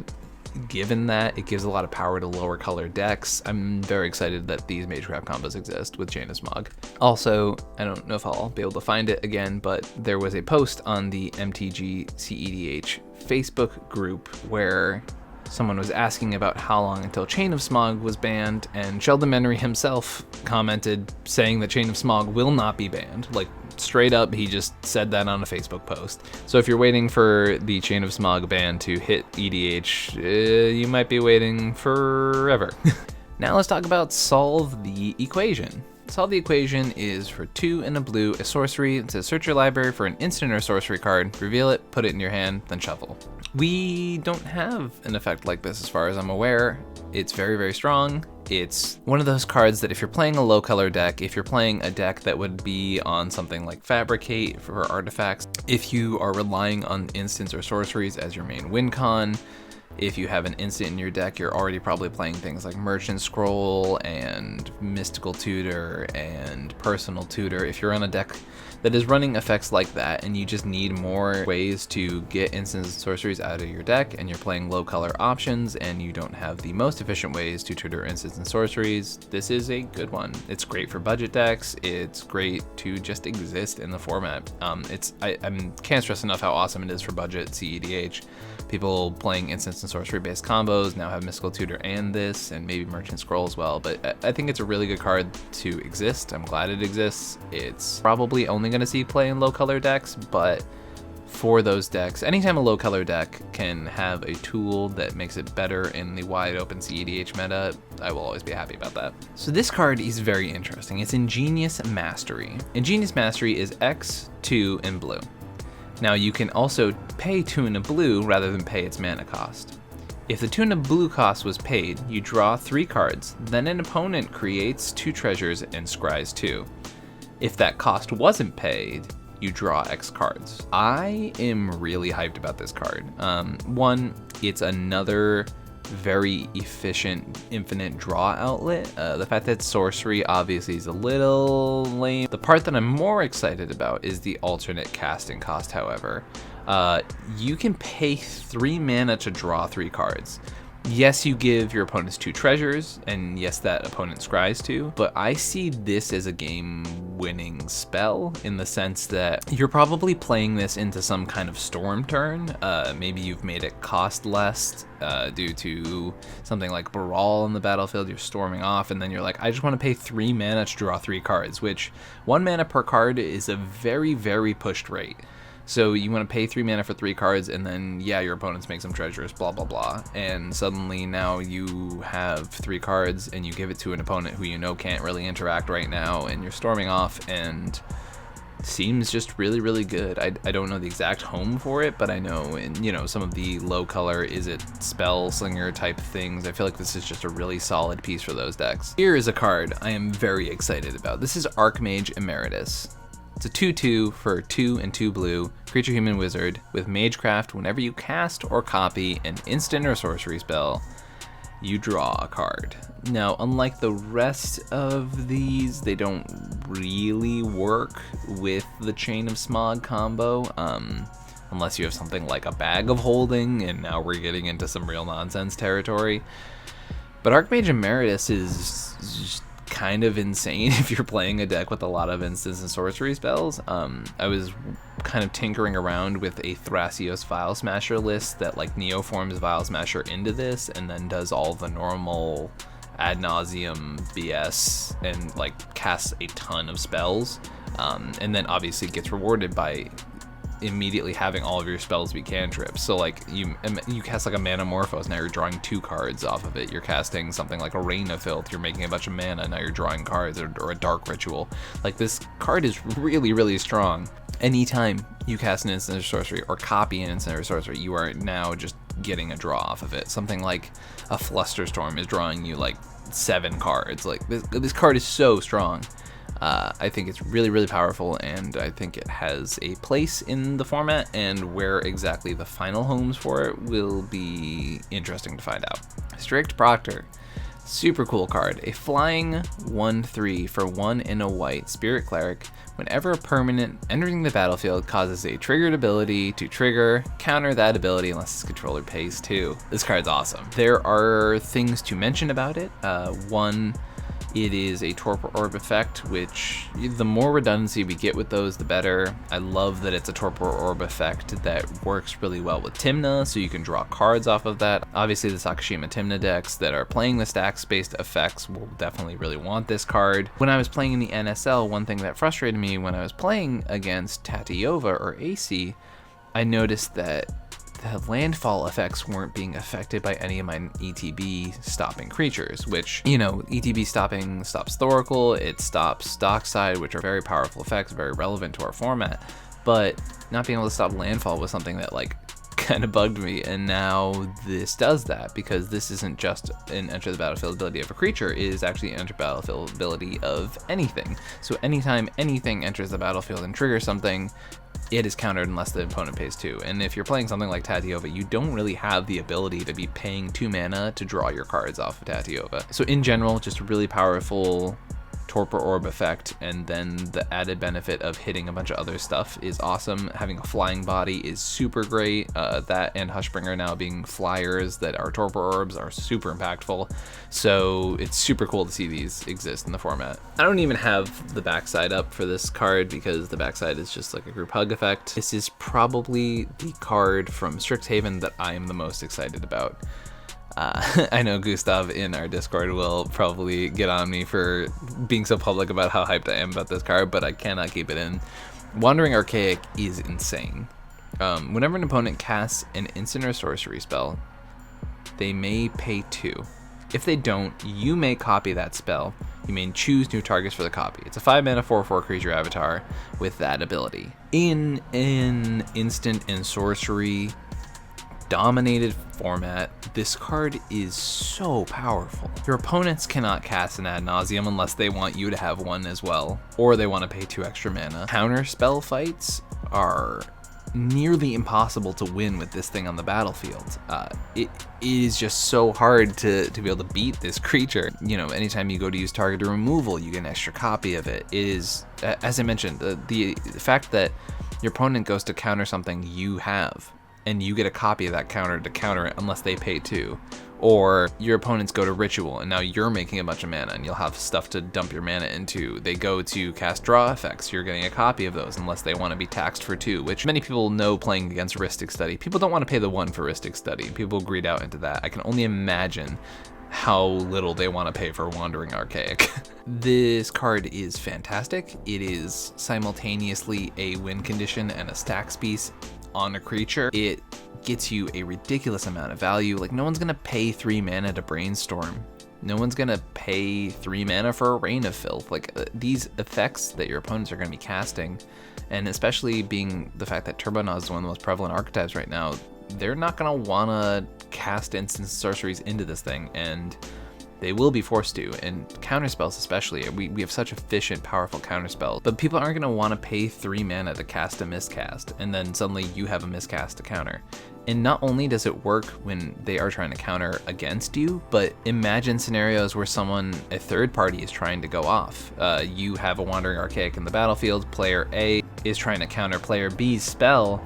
Given that, it gives a lot of power to lower color decks. I'm very excited that these Magecraft combos exist with Chain of Smog. Also, I don't know if I'll be able to find it again, but there was a post on the MTG cEDH Facebook group where someone was asking about how long until Chain of Smog was banned, and Sheldon Menery himself commented saying that Chain of Smog will not be banned. Like, straight up, he just said that on a Facebook post. So if you're waiting for the Chain of Smog ban to hit EDH, you might be waiting forever. Now let's talk about Solve the Equation. Solve the Equation is for 2 and a blue, a sorcery. It says search your library for an instant or sorcery card, reveal it, put it in your hand, then shuffle. We don't have an effect like this as far as I'm aware. It's very, very strong. It's one of those cards that if you're playing a low color deck, if you're playing a deck that would be on something like Fabricate for artifacts, if you are relying on instants or sorceries as your main win con, if you have an instant in your deck, you're already probably playing things like Merchant Scroll and Mystical Tutor and Personal Tutor. If you're on a deck that is running effects like that and you just need more ways to get instants and sorceries out of your deck, and you're playing low color options and you don't have the most efficient ways to tutor instants and sorceries, this is a good one. It's great for budget decks. It's great to just exist in the format. I can't stress enough how awesome it is for budget cEDH. People playing instants and sorcery based combos now have Mystical Tutor and this, and maybe Merchant Scroll as well, but I think it's a really good card to exist. I'm glad it exists. It's probably only going to see play in low color decks, but for those decks. Anytime a low color deck can have a tool that makes it better in the wide open cEDH meta, I will always be happy about that. So this card is very interesting. It's Ingenious Mastery. Ingenious Mastery is X, 2, and blue. Now you can also pay 2 and a blue rather than pay its mana cost. If the 2 and a blue cost was paid, you draw 3 cards, then an opponent creates 2 treasures and scries 2. If that cost wasn't paid, you draw X cards. I am really hyped about this card. One, it's another very efficient infinite draw outlet. The fact that sorcery obviously is a little lame. The part that I'm more excited about is the alternate casting cost, however. You can pay 3 mana to draw 3 cards. Yes, you give your opponents 2 treasures, and yes, that opponent scries 2, but I see this as a game-winning spell in the sense that you're probably playing this into some kind of storm turn. Maybe you've made it cost less due to something like Brawl on the battlefield. You're storming off, and then you're like, I just want to pay 3 mana to draw 3 cards, which 1 mana per card is a very, very pushed rate. So you want to pay 3 mana for 3 cards, and then, yeah, your opponents make some treasures, blah, blah, blah. And suddenly now you have 3 cards, and you give it to an opponent who you know can't really interact right now, and you're storming off, and seems just really, really good. I don't know the exact home for it, but I know in, you know, some of the low color, is it spell slinger type things, I feel like this is just a really solid piece for those decks. Here is a card I am very excited about. This is Archmage Emeritus. It's a 2/2 for 2 and 2 blue, creature human wizard, with Magecraft. Whenever you cast or copy an instant or sorcery spell, you draw a card. Now, unlike the rest of these, they don't really work with the Chain of Smog combo, unless you have something like a Bag of Holding, and now we're getting into some real nonsense territory. But Archmage Emeritus is just kind of insane if you're playing a deck with a lot of instants and sorcery spells. I was kind of tinkering around with a Thrasios Vial Smasher list that like neoforms Vial Smasher into this and then does all the normal ad nauseum BS and like casts a ton of spells, and then obviously gets rewarded by immediately having all of your spells be cantrips. So like you cast like a Manamorphose, now you're drawing 2 cards off of it. You're casting something like a Rain of Filth, you're making a bunch of mana, now you're drawing cards, or a Dark Ritual. Like this card is really, really strong. Anytime you cast an instant or sorcery or copy an instant or sorcery, you are now just getting a draw off of it. Something like a Flusterstorm is drawing you like 7 cards. Like this card is so strong. I think it's really, really powerful, and I think it has a place in the format, and where exactly the final homes for it will be interesting to find out. Strict Proctor. Super cool card. A flying 1/3 for 1 and a white Spirit Cleric. Whenever a permanent entering the battlefield causes a triggered ability to trigger, counter that ability unless its controller pays 2. This card's awesome. There are things to mention about it. One, it is a Torpor Orb effect, which the more redundancy we get with those, the better. I love that it's a Torpor Orb effect that works really well with Tymna, so you can draw cards off of that. Obviously, the Sakashima Tymna decks that are playing the stacks-based effects will definitely really want this card. When I was playing in the NSL, one thing that frustrated me when I was playing against Tatyova or AC, I noticed that the landfall effects weren't being affected by any of my ETB stopping creatures, which, you know, ETB stopping stops Thoracle, it stops Dockside, which are very powerful effects, very relevant to our format, but not being able to stop landfall was something that like kind of bugged me, and now this does that, because this isn't just an enter the battlefield ability of a creature, it is actually an enter battlefield ability of anything. So anytime anything enters the battlefield and triggers something, it is countered unless the opponent pays 2. And if you're playing something like Tatyova, you don't really have the ability to be paying 2 mana to draw your cards off of Tatyova. So in general, just a really powerful Torpor Orb effect, and then the added benefit of hitting a bunch of other stuff is awesome. Having a flying body is super great. That and Hushbringer now being flyers that are Torpor Orbs are super impactful. So it's super cool to see these exist in the format. I don't even have the backside up for this card because the backside is just like a group hug effect. This is probably the card from Strixhaven that I am the most excited about. I know Gustav in our Discord will probably get on me for being so public about how hyped I am about this card, but I cannot keep it in. Wandering Archaic is insane. Whenever an opponent casts an instant or sorcery spell, they may pay 2. If they don't, you may copy that spell. You may choose new targets for the copy. It's a 5-mana 4/4 creature avatar with that ability. In an instant and sorcery dominated format, this card is so powerful. Your opponents cannot cast an ad nauseum unless they want you to have one as well, or they want to pay 2 extra mana. Counter spell fights are nearly impossible to win with this thing on the battlefield. It is just so hard to be able to beat this creature. You know, anytime you go to use targeted removal, you get an extra copy of it. It is, as I mentioned, the fact that your opponent goes to counter something you have, and you get a copy of that counter to counter it unless they pay 2. Or your opponents go to ritual and now you're making a bunch of mana and you'll have stuff to dump your mana into. They go to cast draw effects, you're getting a copy of those unless they want to be taxed for 2, which many people know playing against Rhystic Study. People don't want to pay the 1 for Rhystic Study. People greed out into that. I can only imagine how little they want to pay for Wandering Archaic. This card is fantastic. It is simultaneously a win condition and a stacks piece on a creature. It gets you a ridiculous amount of value. Like, no one's gonna pay 3 mana to Brainstorm. No one's gonna pay 3 mana for a Rain of Filth. Like, these effects that your opponents are gonna be casting, and especially being the fact that Turbonaut is one of the most prevalent archetypes right now, they're not gonna wanna cast instant sorceries into this thing, and they will be forced to, and counterspells especially. We have such efficient, powerful counterspells, but people aren't gonna wanna pay 3 mana to cast a miscast, and then suddenly you have a miscast to counter. And not only does it work when they are trying to counter against you, but imagine scenarios where a third party is trying to go off. You have a Wandering Archaic in the battlefield, player A is trying to counter player B's spell,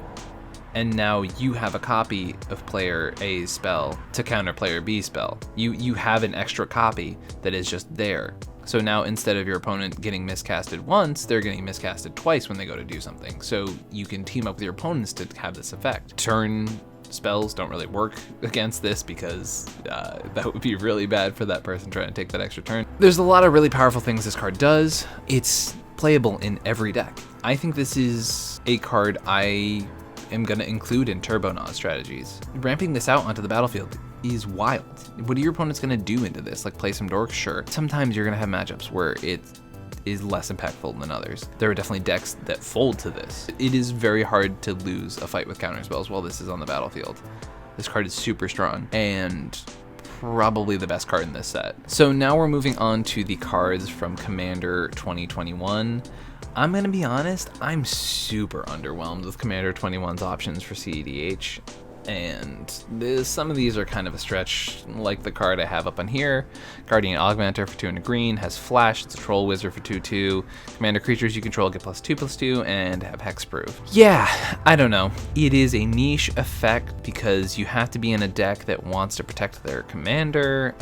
and now you have a copy of player A's spell to counter player B's spell. You have an extra copy that is just there. So now instead of your opponent getting miscasted once, they're getting miscasted twice when they go to do something. So you can team up with your opponents to have this effect. Turn spells don't really work against this because that would be really bad for that person trying to take that extra turn. There's a lot of really powerful things this card does. It's playable in every deck. I think this is a card I am going to include in Turbonaut strategies. Ramping this out onto the battlefield is wild. What are your opponents going to do into this? Like, play some dorks? Sure. Sometimes you're going to have matchups where it is less impactful than others. There are definitely decks that fold to this. It is very hard to lose a fight with counterspells while this is on the battlefield. This card is super strong and probably the best card in this set. So now we're moving on to the cards from Commander 2021. I'm gonna be honest, I'm super underwhelmed with Commander 21's options for cEDH, and some of these are kind of a stretch, like the card I have up on here. Guardian Augmenter for 2 and a green, has Flash, it's a Troll Wizard for 2/2. Commander creatures you control get +2/2, and have Hexproof. Yeah, I don't know. It is a niche effect because you have to be in a deck that wants to protect their commander.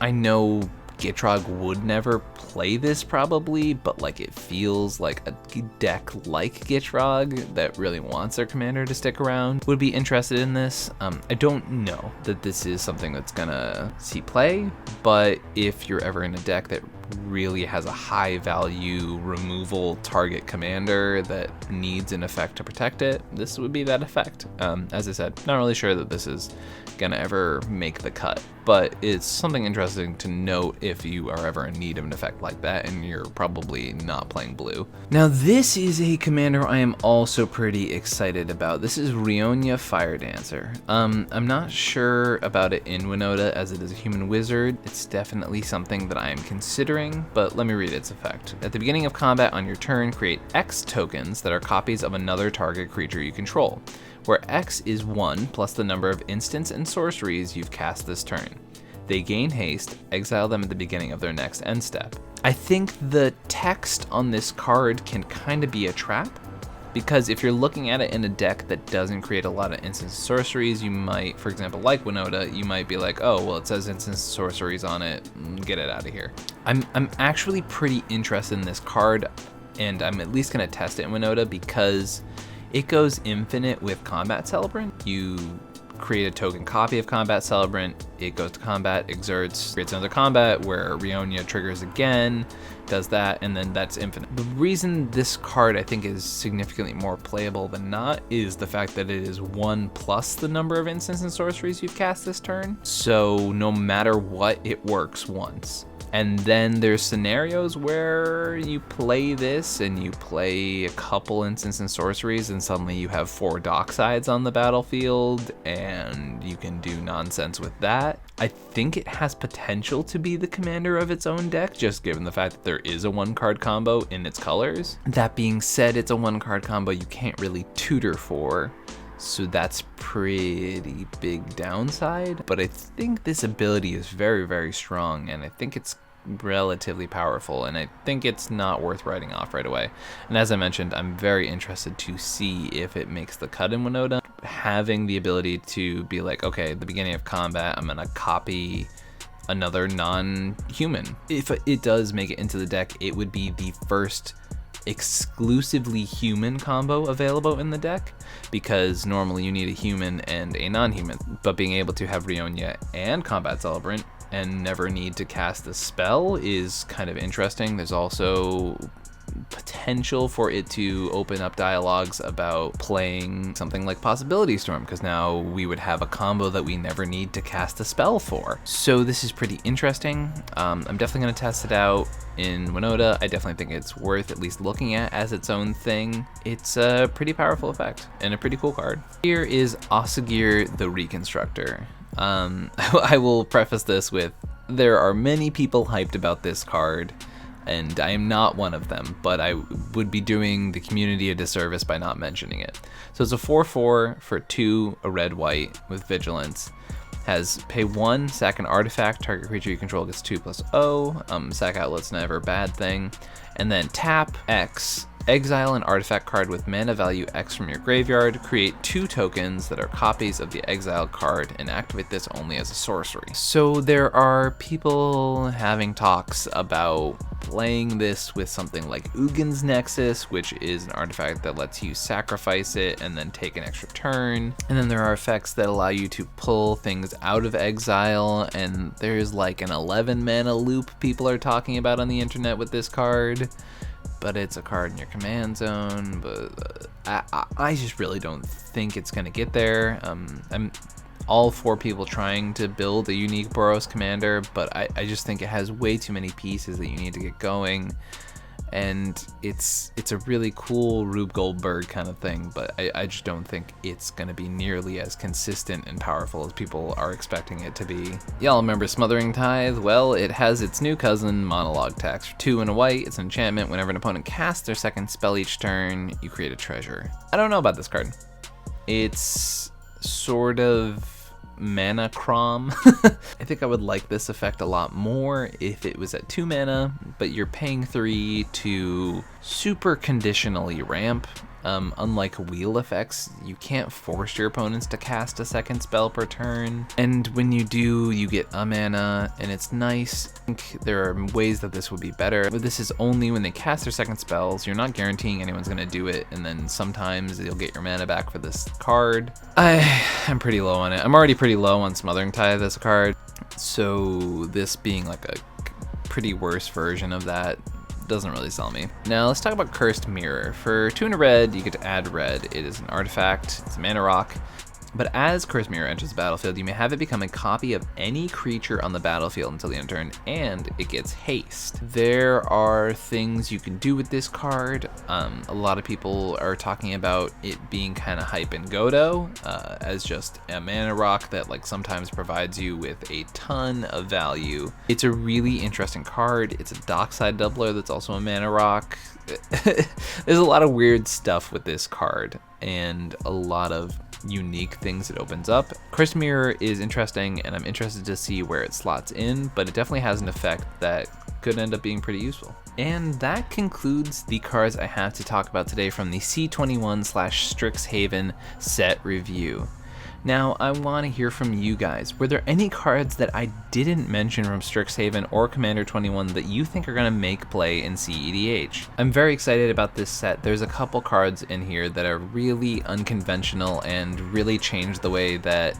I know Gitrog would never play this probably, but like it feels like a deck like Gitrog that really wants their commander to stick around would be interested in this. I don't know that this is something that's gonna see play, but if you're ever in a deck that really has a high value removal target commander that needs an effect to protect it, this would be that effect. As I said, not really sure that this is gonna ever make the cut, but it's something interesting to note if you are ever in need of an effect like that and you're probably not playing blue. Now this is a commander I am also pretty excited about. This is Ryonya Fire Dancer. I'm not sure about it in Winota as it is a human wizard. It's definitely something that I am considering, but let me read its effect. At the beginning of combat on your turn, create X tokens that are copies of another target creature you control, where X is 1 plus the number of instants and sorceries you've cast this turn. They gain haste, exile them at the beginning of their next end step. I think the text on this card can kind of be a trap, because if you're looking at it in a deck that doesn't create a lot of instant sorceries, you might, for example, like Winota, you might be like, oh, well, it says instant sorceries on it, get it out of here. I'm actually pretty interested in this card, and I'm at least gonna test it in Winota because it goes infinite with Combat Celebrant. You create a token copy of Combat Celebrant. It goes to combat, exerts, creates another combat where Ryonya triggers again, does that, and then that's infinite. The reason this card I think is significantly more playable than not is the fact that it is 1 plus the number of instants and sorceries you've cast this turn. So no matter what, it works once. And then there's scenarios where you play this and you play a couple instants and sorceries and suddenly you have 4 Docksides on the battlefield and you can do nonsense with that. I think it has potential to be the commander of its own deck, just given the fact that there is a 1-card combo in its colors. That being said, it's a 1-card combo you can't really tutor for. So that's pretty big downside, but I think this ability is very, very strong, and I think it's relatively powerful, and I think it's not worth writing off right away. And as I mentioned, I'm very interested to see if it makes the cut in Winota. Having the ability to be like, okay, at the beginning of combat, I'm gonna copy another non-human. If it does make it into the deck, it would be the first exclusively human combo available in the deck, because normally you need a human and a non-human, but being able to have Ryonya and Combat Celebrant and never need to cast a spell is kind of interesting. There's also potential for it to open up dialogues about playing something like Possibility Storm, because now we would have a combo that we never need to cast a spell for. So this is pretty interesting. I'm definitely going to test it out in Winota. I definitely think it's worth at least looking at as its own thing. It's a pretty powerful effect and a pretty cool card. Here is Asagire the Reconstructor. I will preface this with, there are many people hyped about this card, and I am not one of them, but I would be doing the community a disservice by not mentioning it. So it's a 4/4 for 2, a red-white with Vigilance. Has pay 1, sack an artifact, target creature you control gets 2/0, sack outlet's never a bad thing, and then tap X, exile an artifact card with mana value X from your graveyard, create 2 tokens that are copies of the exiled card, and activate this only as a sorcery. So there are people having talks about playing this with something like Ugin's Nexus, which is an artifact that lets you sacrifice it and then take an extra turn. And then there are effects that allow you to pull things out of exile, and there's like an 11 mana loop people are talking about on the internet with this card. But it's a card in your command zone, but I just really don't think it's gonna get there. I'm all for people trying to build a unique Boros commander, but I just think it has way too many pieces that you need to get going. And it's a really cool Rube Goldberg kind of thing, but I just don't think it's gonna be nearly as consistent and powerful as people are expecting it to be. Y'all remember Smothering Tithe? Well, it has its new cousin, Monologue Tax. For 2 and a white, it's an enchantment. Whenever an opponent casts their second spell each turn, you create a treasure. I don't know about this card. It's sort of mana crom. I think I would like this effect a lot more if it was at 2 mana, but you're paying 3 to super conditionally ramp. Unlike wheel effects, you can't force your opponents to cast a second spell per turn, and when you do, you get a mana, and it's nice. I think there are ways that this would be better, but this is only when they cast their second spells. You're not guaranteeing anyone's gonna do it, and then sometimes you'll get your mana back for this card. I'm pretty low on it. I'm already pretty low on Smothering Tithe as a card, so this being like a pretty worse version of that doesn't really sell me. Now let's talk about Cursed Mirror. For 2 and a red, you get to add red. It is an artifact, it's a mana rock. But as Cursed Mirror enters the battlefield, you may have it become a copy of any creature on the battlefield until the end of turn, and it gets haste. There are things you can do with this card. A lot of people are talking about it being kind of hype in Godo, as just a mana rock that like sometimes provides you with a ton of value. It's a really interesting card. It's a Dockside doubler that's also a mana rock. There's a lot of weird stuff with this card, and a lot of unique things it opens up. Cursed Mirror is interesting, and I'm interested to see where it slots in, but it definitely has an effect that could end up being pretty useful. And that concludes the cards I have to talk about today from the C21/Strixhaven set review. Now, I want to hear from you guys. Were there any cards that I didn't mention from Strixhaven or Commander 21 that you think are going to make play in cEDH? I'm very excited about this set. There's a couple cards in here that are really unconventional and really change the way that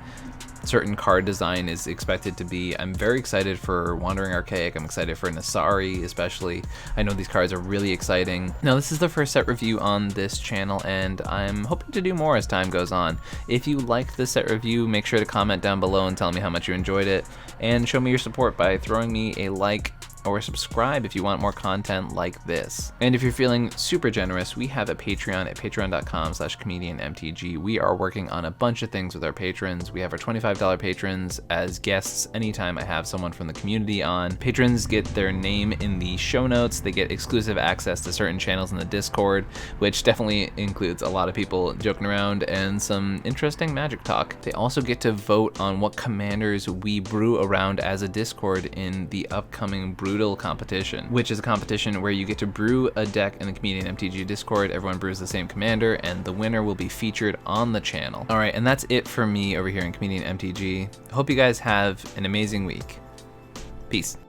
certain card design is expected to be. I'm very excited for Wandering Archaic. I'm excited for Nassari especially. I know these cards are really exciting. Now, this is the first set review on this channel, and I'm hoping to do more as time goes on. If you liked the set review, make sure to comment down below and tell me how much you enjoyed it, and show me your support by throwing me a like or subscribe if you want more content like this. And if you're feeling super generous, we have a Patreon at patreon.com/ComedIanMTG. We are working on a bunch of things with our patrons. We have our $25 patrons as guests anytime I have someone from the community on. Patrons get their name in the show notes. They get exclusive access to certain channels in the Discord, which definitely includes a lot of people joking around and some interesting Magic talk. They also get to vote on what commanders we brew around as a Discord in the upcoming Brutal competition, which is a competition where you get to brew a deck in the ComedIan MTG Discord. Everyone brews the same commander, and the winner will be featured on the channel. All right, and that's it for me over here in ComedIan MTG. Hope you guys have an amazing week. Peace.